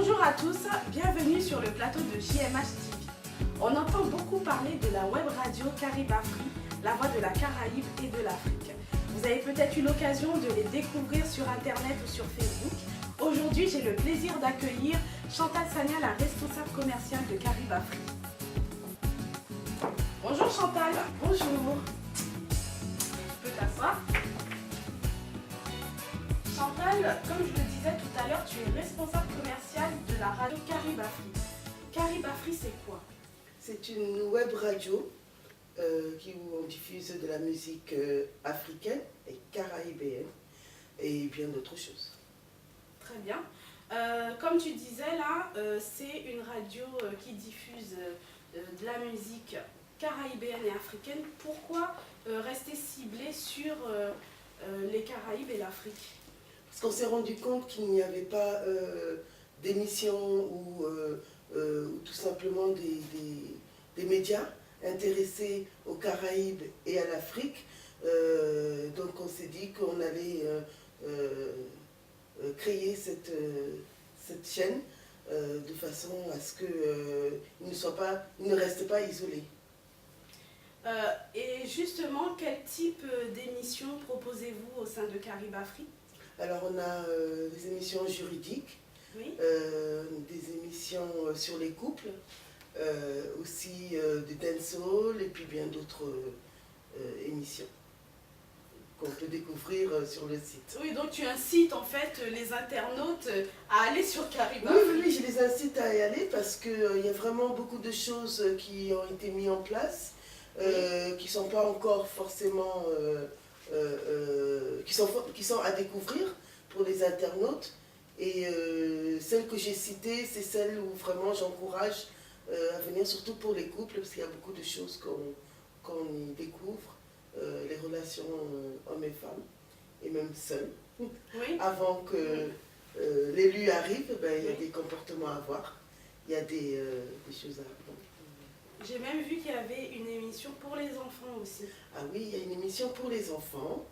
Bonjour à tous, bienvenue sur le plateau de JMH TV. On entend beaucoup parler de la web radio Caribe Afrique, la voix de la Caraïbe et de l'Afrique. Vous avez peut-être eu l'occasion de les découvrir sur internet ou sur Facebook. Aujourd'hui, j'ai le plaisir d'accueillir Chantal Sagna, la responsable commerciale de Caribe Afrique. Bonjour Chantal. Bonjour. Tu peux t'asseoir. Chantal, comme je le disais tout à l'heure, tu es responsable commerciale de la radio Caribe Afrique. Caribe Afrique, c'est quoi? C'est une web radio où on diffuse de la musique africaine et caraïbéenne et bien d'autres choses. Très bien. Comme tu disais là, c'est une radio qui diffuse de la musique caraïbéenne et africaine. Pourquoi rester ciblé sur les Caraïbes et l'Afrique? Parce qu'on s'est rendu compte qu'il n'y avait pas d'émissions ou tout simplement des médias intéressés aux Caraïbes et à l'Afrique. Donc on s'est dit qu'on allait créer cette chaîne de façon à ce qu'ils ne restent pas isolés. Et justement, quel type d'émissions proposez-vous au sein de Caribe Afrique? Alors on a des émissions juridiques, oui. des émissions sur les couples, aussi des dancehall et puis bien d'autres émissions qu'on peut découvrir sur le site. Oui, donc tu incites en fait les internautes à aller sur Caribe Oui, Afrique. oui, je les incite à y aller parce qu'il y a vraiment beaucoup de choses qui ont été mises en place, qui ne sont pas encore forcément... qui sont à découvrir pour les internautes. Et celles que j'ai citées, c'est celles où vraiment j'encourage à venir, surtout pour les couples, parce qu'il y a beaucoup de choses qu'on y découvre, les relations hommes et femmes, et même seuls. Oui. Avant que l'élu arrive, il y a des comportements à avoir, il y a des choses à apprendre. J'ai même vu qu'il y avait une émission pour les enfants aussi. Ah oui, il y a une émission pour les enfants,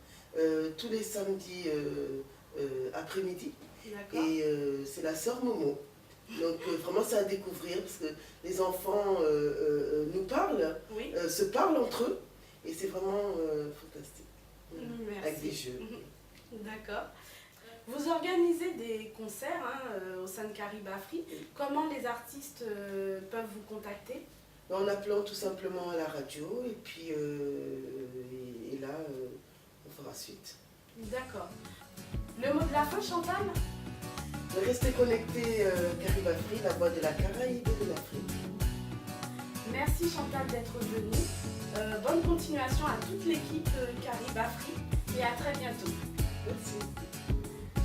tous les samedis après-midi. Et c'est la sœur Momo. Donc vraiment c'est à découvrir parce que les enfants nous parlent, oui. Se parlent entre eux et c'est vraiment fantastique. Merci. Avec des jeux. D'accord. Vous organisez des concerts au sein de Caribe Afrique. Comment les artistes peuvent vous contacter? En appelant tout simplement à la radio et puis et là on fera suite. D'accord. Le mot de la fin, Chantal? Restez connectés Caribe Afrique, la voix de la Caraïbe et de l'Afrique. Merci Chantal d'être venue. Bonne continuation à toute l'équipe Caribe Afrique et à très bientôt. Merci.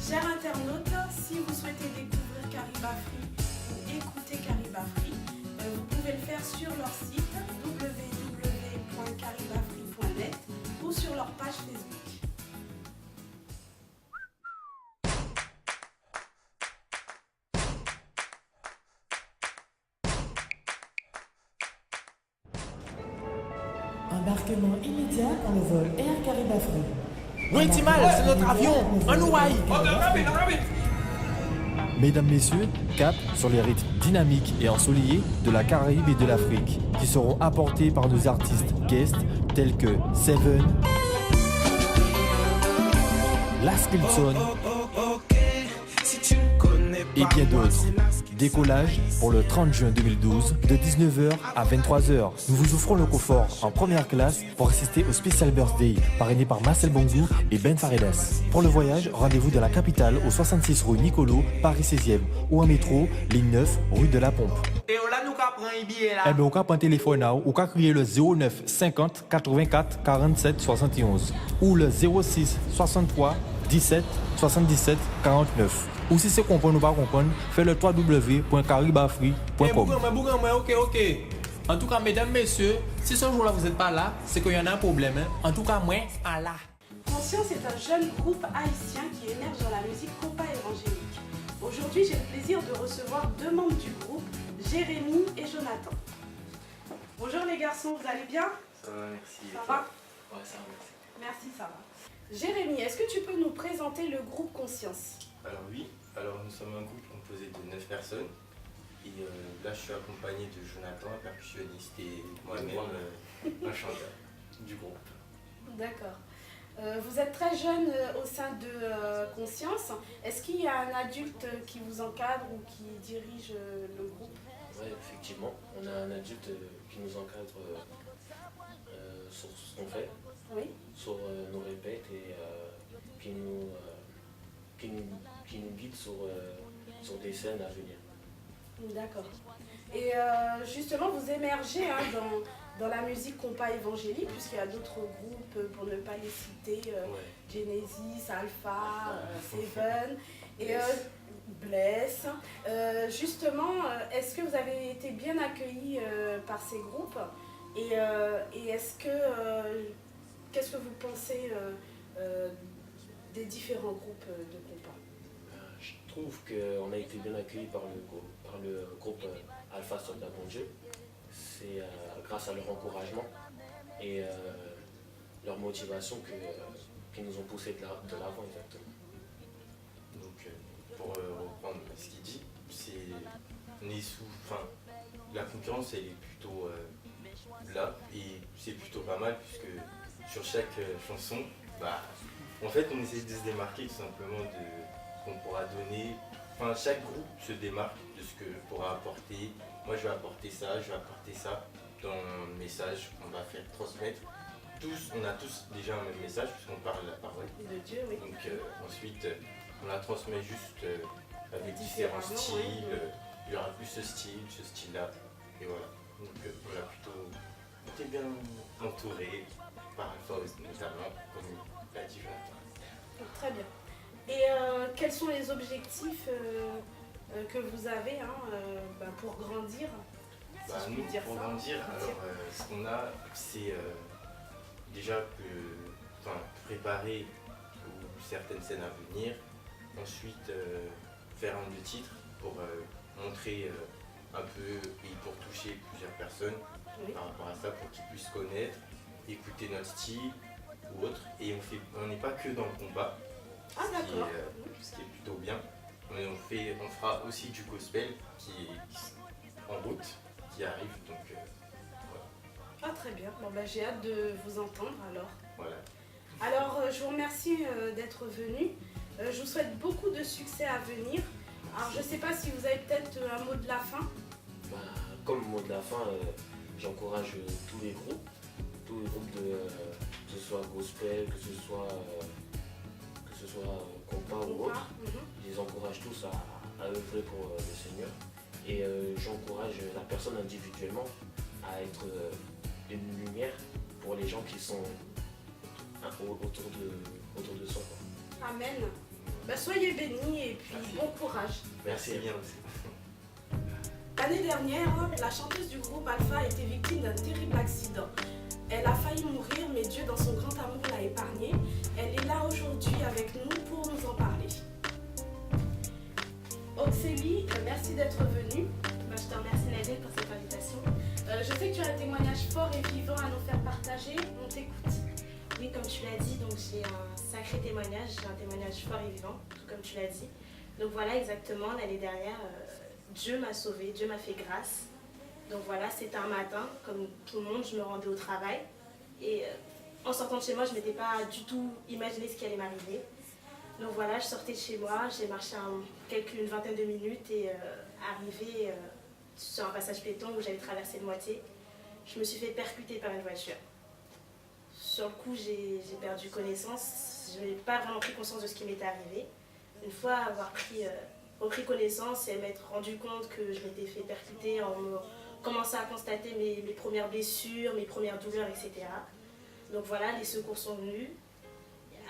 Chers internautes, si vous souhaitez découvrir Caribe Afrique ou écouter Caribe Afrique, vous pouvez le faire sur leur site www.caribeafrique.net ou sur leur page Facebook. Embarquement immédiat pour le vol Air Caribe Afrique. Oui, Timal, c'est notre avion, en Hawaï. Mesdames, Messieurs, cap sur les rythmes dynamiques et ensoleillés de la Caraïbe et de l'Afrique, qui seront apportés par nos artistes guests tels que Seven, Laskilson et bien d'autres. Décollage pour le 30 juin 2012 de 19h à 23h. Nous vous offrons le confort en première classe pour assister au Special Birthday parrainé par Marcel Bongou et Ben Faredes. Pour le voyage, rendez-vous dans la capitale au 66 rue Nicolo, Paris 16e ou en métro, ligne 9, rue de la Pompe. Eh bien, on peut prendre un téléphone ou crier le 09 50 84 47 71 ou le 06 63 17 77 49. Ou si c'est comprendre ou pas comprendre, fais le www.caribeafrique.com. Ok. En tout cas, mesdames, messieurs, si ce jour-là vous n'êtes pas là, c'est qu'il y en a un problème. En tout cas, moi, là. Conscience est un jeune groupe haïtien qui émerge dans la musique compas évangélique. Aujourd'hui, j'ai le plaisir de recevoir deux membres du groupe, Jérémy et Jonathan. Bonjour les garçons, vous allez bien? Ça va, merci. Ça va? Ouais, ça va, merci. Merci Sarah. Jérémy, est-ce que tu peux nous présenter le groupe Conscience? Alors oui, alors nous sommes un groupe composé de 9 personnes. Et là, je suis accompagné de Jonathan, un percussionniste, et moi-même, un chanteur du groupe. D'accord. Vous êtes très jeune au sein de Conscience. Est-ce qu'il y a un adulte qui vous encadre ou qui dirige le groupe? Oui, effectivement. On a un adulte qui nous encadre sur ce qu'on fait, Oui. sur nos répètes et qui nous guide sur des scènes à venir. D'accord. Et justement, vous émergez dans la musique compas évangélique, puisqu'il y a d'autres groupes, pour ne pas les citer, Genesis, Alpha, Seven et Bless. Justement, est-ce que vous avez été bien accueillis par ces groupes et est-ce que qu'est-ce que vous pensez des différents groupes de compas? Je trouve qu'on a été bien accueillis par le groupe Alpha Soldat Bon Dieu. C'est grâce à leur encouragement et leur motivation qui nous ont poussé de l'avant exactement. Donc pour reprendre ce qu'il dit, la concurrence elle est plutôt là et c'est plutôt pas mal puisque sur chaque chanson, en fait on essaie de se démarquer tout simplement de ce qu'on pourra donner. Enfin, chaque groupe se démarque de ce que pourra apporter. Moi je vais apporter ça dans le message qu'on va faire transmettre. On a tous déjà un même message puisqu'on parle la parole de Dieu, oui. Donc ensuite on la transmet juste avec différents styles. Oui. Il y aura plus ce style-là. Et voilà. Donc on a plutôt été bien entouré par Alpha notamment, comme l'a dit Jonathan. Très bien. Et quels sont les objectifs que vous avez pour grandir, si je puis Nous, dire pour ça. grandir, alors ce qu'on a, c'est déjà préparer pour certaines scènes à venir, ensuite faire un de titres pour montrer un peu et pour toucher plusieurs personnes par rapport à ça, pour qu'ils puissent connaître, écouter notre style ou autre. Et on n'est pas que dans le combat, ce qui est plutôt bien. Mais on fera aussi du gospel qui est en route, qui arrive. Donc voilà. Ah très bien, j'ai hâte de vous entendre alors. Voilà. Alors je vous remercie d'être venu. Je vous souhaite beaucoup de succès à venir. Alors je ne sais pas si vous avez peut-être un mot de la fin. Comme mot de la fin, j'encourage tous les groupes que ce soit gospel, que ce soit compas ou autre. Je les encourage tous à œuvrer pour le Seigneur. Et j'encourage la personne individuellement à être une lumière pour les gens qui sont autour de soi. Amen. Soyez bénis et puis bon courage. Merci bien aussi. L'année dernière, la chanteuse du groupe Alpha a été victime d'un terrible accident. Elle a failli mourir, mais Dieu, dans son grand amour, l'a épargnée. Elle est là aujourd'hui avec nous pour nous en parler. Oxélie, merci d'être venue. Je te remercie Nadine pour cette invitation. Je sais que tu as un témoignage fort et vivant à nous faire partager. On t'écoute. Oui, comme tu l'as dit, donc j'ai un sacré témoignage, j'ai un témoignage fort et vivant, tout comme tu l'as dit. Donc voilà, exactement, l'année dernière, Dieu m'a sauvée, Dieu m'a fait grâce. Donc voilà, c'était un matin, comme tout le monde, je me rendais au travail. Et en sortant de chez moi, je ne m'étais pas du tout imaginé ce qui allait m'arriver. Donc voilà, je sortais de chez moi, j'ai marché une vingtaine de minutes et arrivé sur un passage piéton où j'avais traversé de moitié, je me suis fait percuter par une voiture. Sur le coup, j'ai perdu connaissance, je n'ai pas vraiment pris conscience de ce qui m'était arrivé. Une fois avoir repris connaissance et m'être rendu compte que je m'étais fait percuter, en commençant à constater mes premières blessures, mes premières douleurs, etc. Donc voilà, les secours sont venus.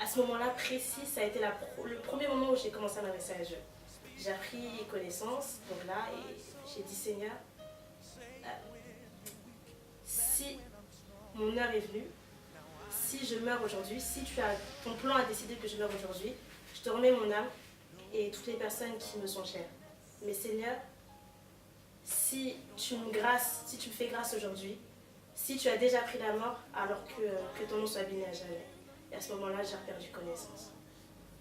À ce moment-là précis, ça a été le premier moment où j'ai commencé à m'adresser à Dieu. J'ai pris connaissance, donc là, et j'ai dit Seigneur, si mon heure est venue, si je meurs aujourd'hui, si ton plan a décidé que je meurs aujourd'hui, je te remets mon âme et toutes les personnes qui me sont chères. Mais Seigneur, si tu me fais grâce aujourd'hui, si tu as déjà pris la mort alors que ton nom soit béni à jamais, Et à ce moment-là, j'ai perdu connaissance.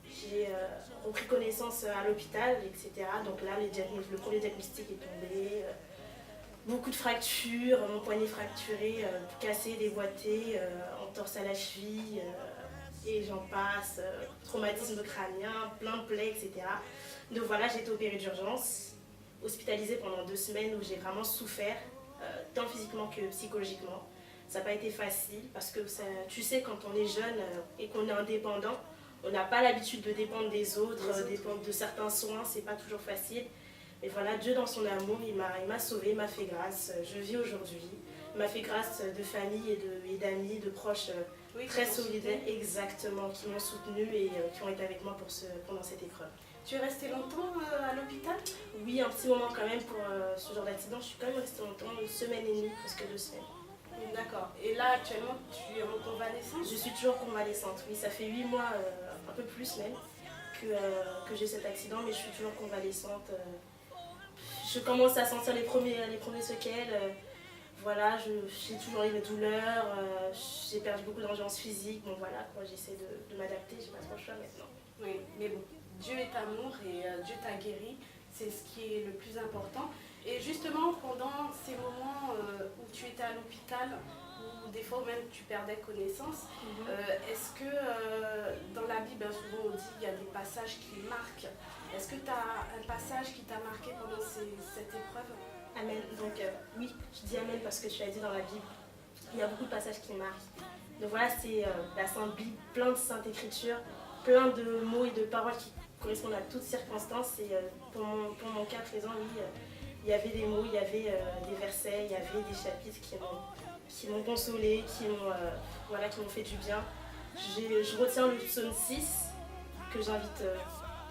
J'ai repris connaissance à l'hôpital, etc. Donc là, le premier diagnostic est tombé. Beaucoup de fractures, mon poignet fracturé, cassé, déboîté, entorse à la cheville, et j'en passe, traumatisme crânien, plein de plaies, etc. Donc voilà, j'ai été opérée d'urgence, hospitalisée pendant 2 semaines où j'ai vraiment souffert, tant physiquement que psychologiquement. Ça n'a pas été facile parce que tu sais, quand on est jeune et qu'on est indépendant, on n'a pas l'habitude de dépendre des autres, dépendre de certains soins, c'est pas toujours facile. Mais voilà, Dieu dans son amour, il m'a sauvée, il m'a fait grâce. Je vis aujourd'hui. Il m'a fait grâce de famille et d'amis, de proches très solidaires, exactement, qui m'ont soutenue et qui ont été avec moi pendant cette épreuve. Tu es restée longtemps à l'hôpital? Oui, un petit moment quand même pour ce genre d'accident. Je suis quand même restée longtemps, 1 semaine et demie, presque 2 semaines. D'accord. Et là, actuellement, tu es en convalescence? Je suis toujours convalescente, oui. Ça fait 8 mois, un peu plus même, que j'ai cet accident, mais je suis toujours convalescente. Je commence à sentir les premiers séquelles. Voilà, j'ai toujours eu des douleurs, j'ai perdu beaucoup d'endurance physique. Bon voilà, j'essaie de m'adapter, j'ai pas trop le choix maintenant. Oui, mais bon, Dieu est amour et Dieu t'a guéri, c'est ce qui est le plus important. Et justement, pendant ces moments où tu étais à l'hôpital, où des fois même tu perdais connaissance, est-ce que dans la Bible, souvent on dit qu'il y a des passages qui marquent. Est-ce que tu as un passage qui t'a marqué pendant cette épreuve? Amen. Donc oui, je dis Amen parce que tu l'as dit dans la Bible. Il y a beaucoup de passages qui marquent. Donc voilà, c'est la Sainte Bible, plein de Saintes Écritures, plein de mots et de paroles qui correspondent à toutes circonstances. Et pour mon cas présent, oui, il y avait des mots, il y avait des versets, il y avait des chapitres qui m'ont consolée, qui m'ont fait du bien. Je retiens le psaume 6 que j'invite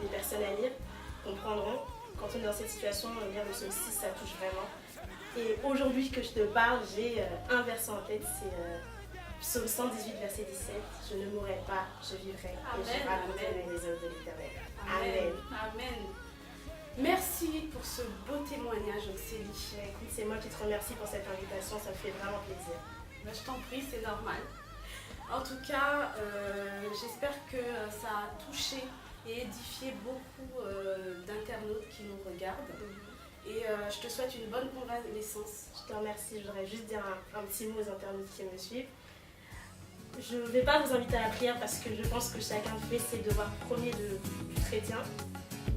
les personnes à lire, comprendront. Quand on est dans cette situation, lire le psaume 6, ça touche vraiment. Et aujourd'hui que je te parle, j'ai un verset en tête, c'est psaume 118, verset 17. Je ne mourrai pas, je vivrai et je raconterai les œuvres de l'Éternel. Amen. Amen. Merci pour ce beau témoignage, Auxélie. Écoute, c'est moi qui te remercie pour cette invitation, ça me fait vraiment plaisir. Ben, je t'en prie, c'est normal. En tout cas, j'espère que ça a touché et édifié beaucoup d'internautes qui nous regardent. Et je te souhaite une bonne convalescence. Je te remercie. Je voudrais juste dire un petit mot aux internautes qui me suivent. Je ne vais pas vous inviter à la prière parce que je pense que chacun fait ses devoirs premiers du chrétien.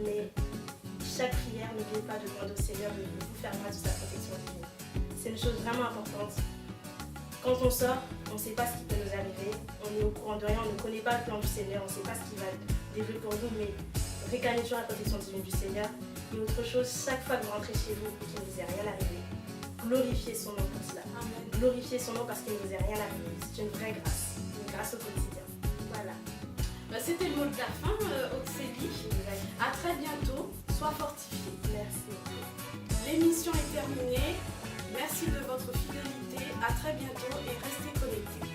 Mais chaque prière, n'oubliez pas de demander au Seigneur de vous faire grâce de sa protection divine. C'est une chose vraiment importante. Quand on sort, on ne sait pas ce qui peut nous arriver. On est au courant de rien, on ne connaît pas le plan du Seigneur, on ne sait pas ce qu'il va développer pour nous, mais réclamez toujours la protection divine du Seigneur. Et autre chose, chaque fois que vous rentrez chez vous et qu'il ne vous est rien arrivé, glorifiez son nom pour cela. Amen. Glorifiez son nom parce qu'il ne vous est rien arrivé. C'est une vraie grâce, une grâce au quotidien. Voilà. C'était le mot de la fin, Auxélie. À très bientôt, sois fortifiée. Merci. L'émission est terminée. Merci de votre fidélité. À très bientôt et restez connectés.